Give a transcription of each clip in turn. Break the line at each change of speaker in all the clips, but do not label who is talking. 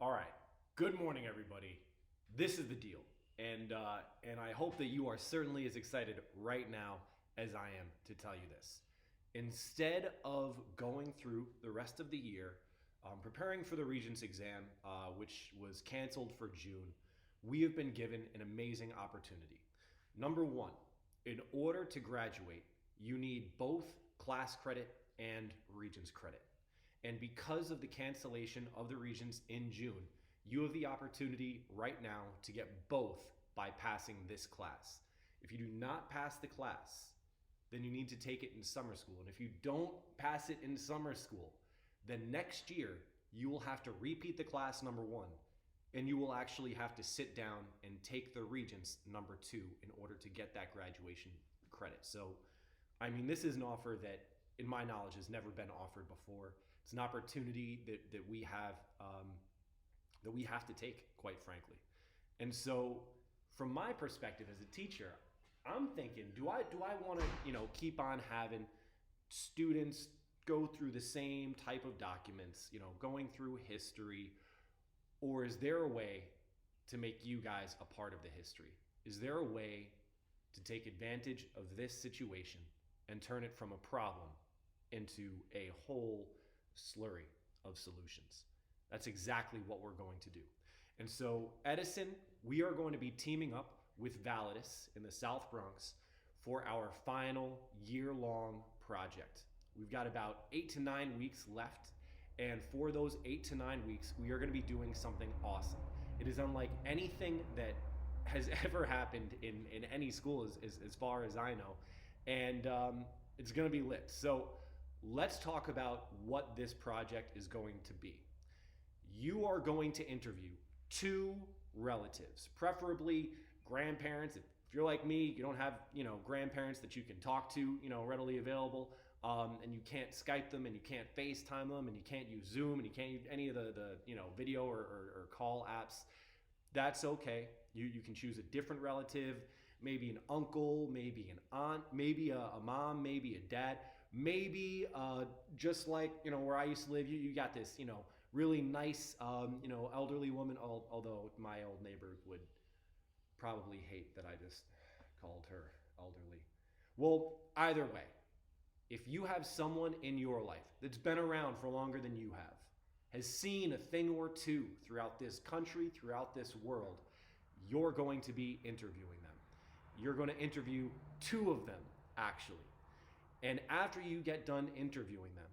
All right. Good morning, everybody. This is the deal, and I hope that you are certainly as excited right now as I am to tell you this. Instead of going through the rest of the year, preparing for the Regents exam, which was canceled for June, we have been given an amazing opportunity. Number one, in order to graduate, you need both class credit and Regents credit. And because of the cancellation of the Regents in June, you have the opportunity right now to get both by passing this class. If you do not pass the class, then you need to take it in summer school. And if you don't pass it in summer school, then next year you will have to repeat the class number one, and you will actually have to sit down and take the Regents number two in order to get that graduation credit. So, I mean, this is an offer that, in my knowledge, has never been offered before. It's an opportunity that we have to take, quite frankly. And so, from my perspective as a teacher, I'm thinking, do I want to keep on having students go through the same type of documents, going through history, or is there a way to make you guys a part of the history? Is there a way to take advantage of this situation and turn it from a problem into a whole slurry of solutions? That's exactly what we're going to do. And so, Edison, we are going to be teaming up with Validus in the South Bronx for our final year-long project. We've got about 8 to 9 weeks left. And for those 8 to 9 weeks, we are going to be doing something awesome. It is unlike anything that has ever happened in any school as far as I know. And it's going to be lit. So let's talk about what this project is going to be. You are going to interview two relatives, preferably grandparents. If you're like me, you don't have, grandparents that you can talk to, readily available, and you can't Skype them, and you can't FaceTime them, and you can't use Zoom, and you can't use any of the video or call apps. That's okay. You can choose a different relative, maybe an uncle, maybe an aunt, maybe a mom, maybe a dad, maybe just like where I used to live. You got this really nice elderly woman. Although my old neighbor would probably hate that I just called her elderly. Well, either way, if you have someone in your life that's been around for longer than you have, has seen a thing or two throughout this country, throughout this world, you're going to be interviewing them. You're going to interview two of them, actually. And after you get done interviewing them,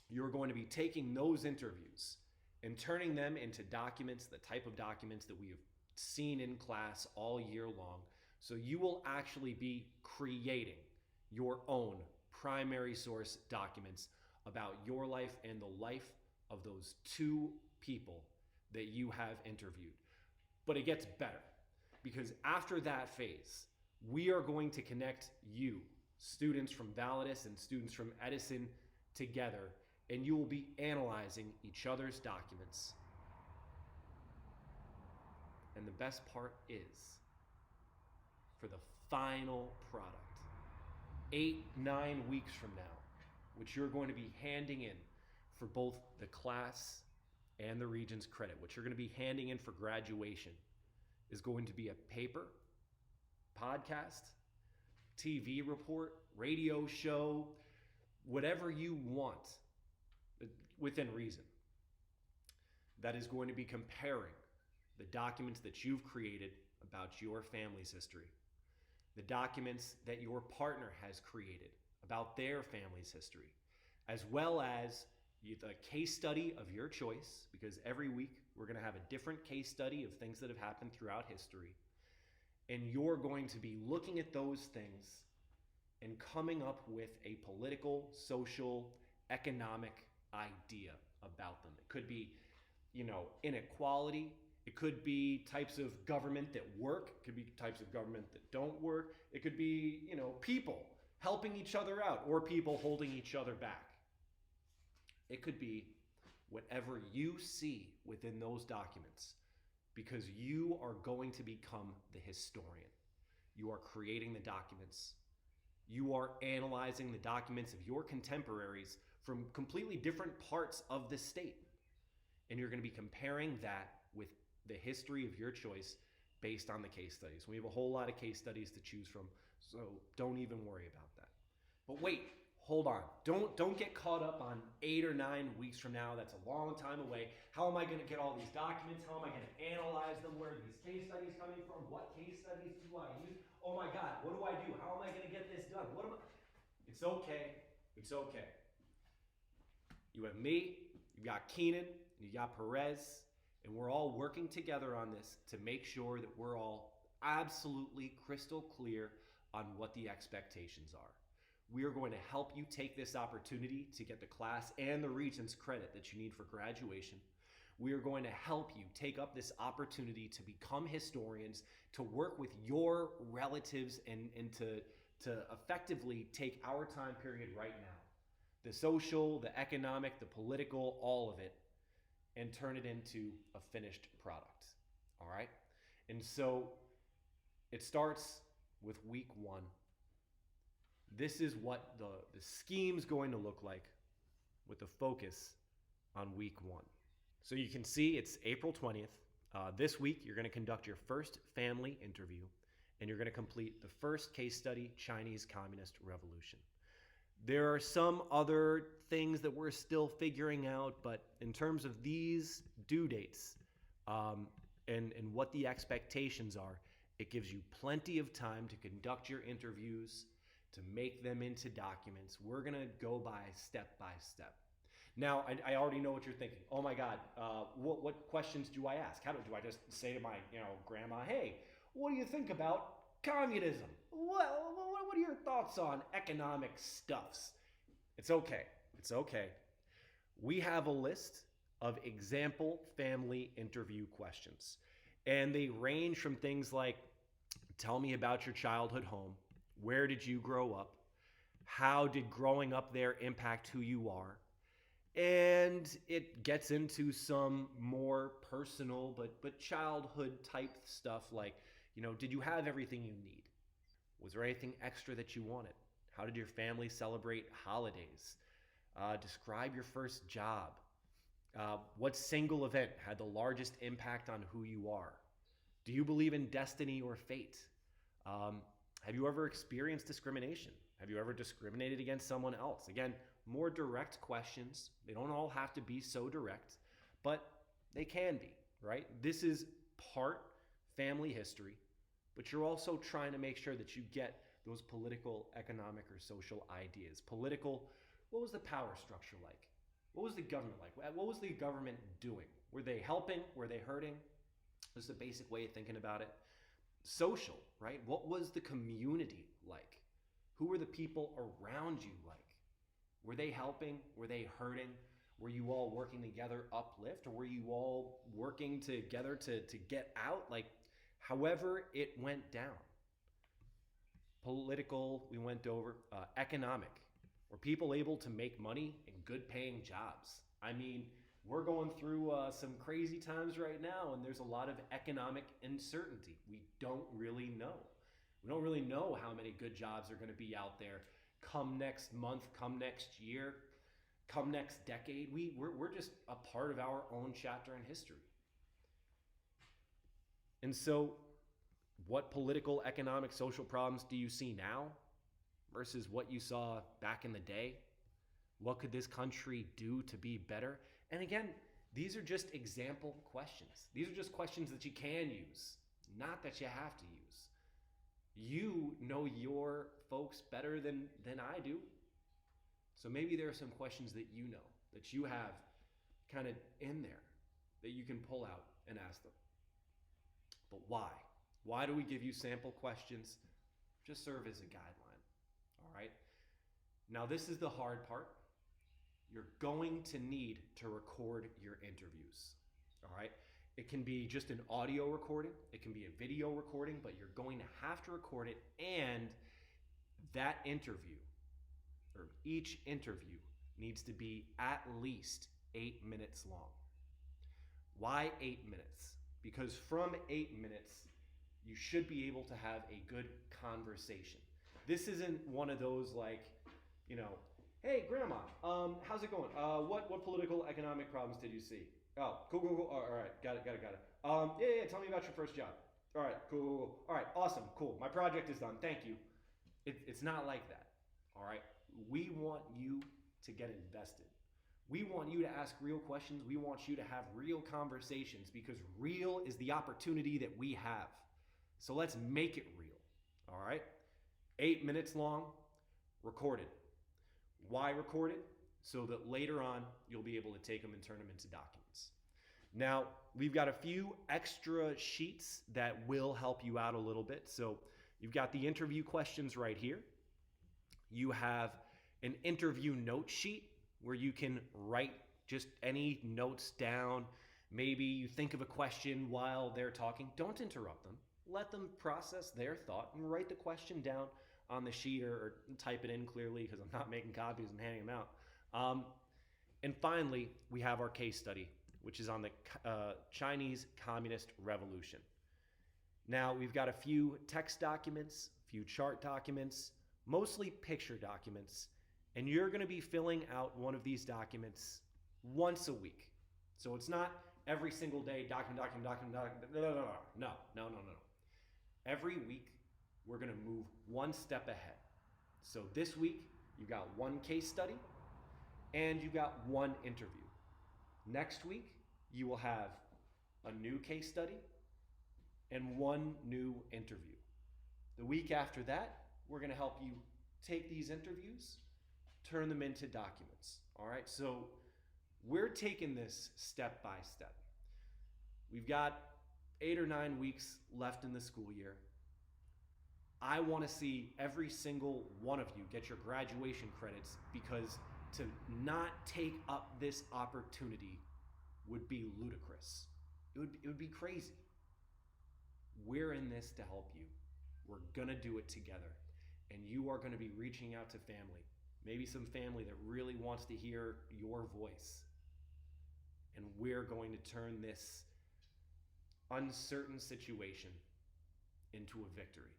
you're going to be taking those interviews and turning them into documents, the type of documents that we have seen in class all year long. So you will actually be creating your own primary source documents about your life and the life of those two people that you have interviewed. But it gets better, because after that phase, we are going to connect you, students from Validus and students from Edison, together, and you will be analyzing each other's documents. And the best part is, for the final product, 8-9 weeks from now, which you're going to be handing in for both the class and the Regents credit, which you're going to be handing in for graduation, is going to be a paper, podcast, TV report, radio show, whatever you want, within reason, that is going to be comparing the documents that you've created about your family's history, the documents that your partner has created about their family's history, as well as the case study of your choice, because every week we're going to have a different case study of things that have happened throughout history. And you're going to be looking at those things and coming up with a political, social, economic idea about them. It could be, inequality. It could be types of government that work. It could be types of government that don't work. It could be, people helping each other out or people holding each other back. It could be whatever you see within those documents, because you are going to become the historian. You are creating the documents. You are analyzing the documents of your contemporaries from completely different parts of the state. And you're going to be comparing that with the history of your choice based on the case studies. We have a whole lot of case studies to choose from, so don't even worry about that. But wait, hold on. Don't get caught up on 8 or 9 weeks from now. That's a long time away. How am I going to get all these documents? How am I going to analyze them? Where are these case studies coming from? What case studies do I use? Oh my God, what do I do? How am I going to get this done? It's okay. It's okay. You have me, you got Keenan, you got Perez, and we're all working together on this to make sure that we're all absolutely crystal clear on what the expectations are. We are going to help you take this opportunity to get the class and the Regents credit that you need for graduation. We are going to help you take up this opportunity to become historians, to work with your relatives, and to effectively take our time period right now, the social, the economic, the political, all of it, and turn it into a finished product. All right? And so it starts with week 1. This is what the scheme's going to look like with the focus on week 1. So you can see it's April 20th. This week, you're going to conduct your first family interview, and you're going to complete the first case study, Chinese Communist Revolution. There are some other things that we're still figuring out, but in terms of these due dates and what the expectations are, it gives you plenty of time to conduct your interviews, to make them into documents. We're going to go by step. Now, I already know what you're thinking. Oh my God, what questions do I ask? Do I just say to my grandma, hey, what do you think about communism? What are your thoughts on economic stuffs? It's okay. It's okay. We have a list of example family interview questions, and they range from things like, tell me about your childhood home. Where did you grow up? How did growing up there impact who you are? And it gets into some more personal but childhood type stuff like, did you have everything you need? Was there anything extra that you wanted? How did your family celebrate holidays? Describe your first job. What single event had the largest impact on who you are? Do you believe in destiny or fate? Have you ever experienced discrimination? Have you ever discriminated against someone else? Again, more direct questions. They don't all have to be so direct, but they can be, right? This is part family history, but you're also trying to make sure that you get those political, economic, or social ideas. Political, what was the power structure like? What was the government like? What was the government doing? Were they helping? Were they hurting? This is a basic way of thinking about it. Social, right? What was the community like? Who were the people around you like? Were they helping? Were they hurting? Were you all working together uplift, or were you all working together to get out? Like, however it went down. Political, we went over. Economic. Were people able to make money in good paying jobs? I mean, we're going through some crazy times right now, and there's a lot of economic uncertainty. We don't really know. We don't really know how many good jobs are going to be out there come next month, come next year, come next decade. We're just a part of our own chapter in history. And so, what political, economic, social problems do you see now versus what you saw back in the day? What could this country do to be better? And again, these are just example questions. These are just questions that you can use, not that you have to use. You know your folks better than I do. So maybe there are some questions that you know, that you have kind of in there that you can pull out and ask them. But why? Why do we give you sample questions? Just serve as a guideline. All right? Now, this is the hard part. You're going to need to record your interviews. All right? It can be just an audio recording. It can be a video recording, but you're going to have to record it. And that interview, or each interview, needs to be at least 8 minutes long. Why 8 minutes? Because from 8 minutes, you should be able to have a good conversation. This isn't one of those like, hey, grandma, how's it going? What political, economic problems did you see? Oh, cool, cool, cool. All right, got it, got it, got it. Yeah, yeah. Tell me about your first job. All right, cool, cool, cool. All right, awesome, cool. My project is done. Thank you. It's not like that. All right. We want you to get invested. We want you to ask real questions. We want you to have real conversations because real is the opportunity that we have. So let's make it real. All right. 8 minutes long, record it. Why record it? So that later on you'll be able to take them and turn them into documents. Now, we've got a few extra sheets that will help you out a little bit. So you've got the interview questions right here. You have an interview note sheet where you can write just any notes down. Maybe you think of a question while they're talking. Don't interrupt them. Let them process their thought and write the question down on the sheet or type it in clearly because I'm not making copies and handing them out. And finally, we have our case study, which is on the Chinese Communist Revolution. Now, we've got a few text documents, a few chart documents, mostly picture documents, and you're going to be filling out one of these documents once a week. So it's not every single day, document. No. Every week, we're going to move one step ahead. So this week, you've got one case study and you've got one interview. Next week, you will have a new case study and one new interview. The week after that, we're going to help you take these interviews, turn them into documents. All right, so we're taking this step by step. We've got 8 or 9 weeks left in the school year. I want to see every single one of you get your graduation credits because to not take up this opportunity would be ludicrous. It would be crazy. We're in this to help you. We're going to do it together. And you are going to be reaching out to family. Maybe some family that really wants to hear your voice. And we're going to turn this uncertain situation into a victory.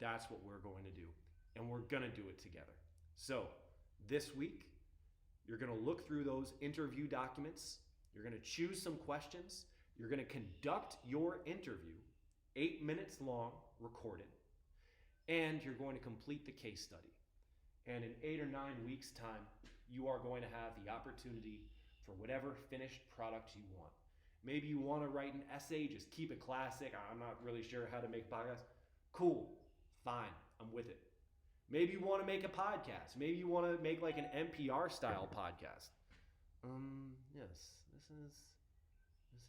That's what we're going to do. And we're going to do it together. So this week, you're going to look through those interview documents. You're going to choose some questions. You're going to conduct your interview, 8 minutes long, recorded. And you're going to complete the case study. And in 8 or 9 weeks' time, you are going to have the opportunity for whatever finished product you want. Maybe you want to write an essay, just keep it classic. I'm not really sure how to make podcasts. Cool, fine, I'm with it. Maybe you want to make a podcast. Maybe you want to make like an NPR style podcast. Yes, this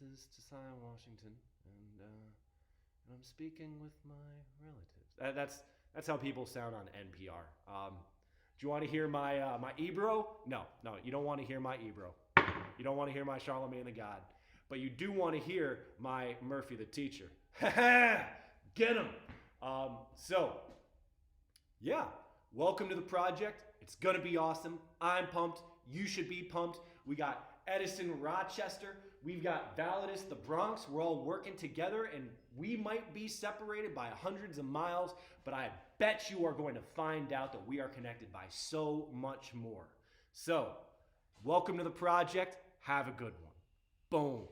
is Josiah Washington, and I'm speaking with my relatives. That's how people sound on NPR. Do you want to hear my Ebro? No, you don't want to hear my Ebro. You don't want to hear my Charlemagne the God. But you do want to hear my Murphy the Teacher. Get him! So, yeah, welcome to the project. It's going to be awesome. I'm pumped. You should be pumped. We got Edison, Rochester. We've got Validus, the Bronx. We're all working together, and we might be separated by hundreds of miles, but I bet you are going to find out that we are connected by so much more. So, welcome to the project. Have a good one. Boom.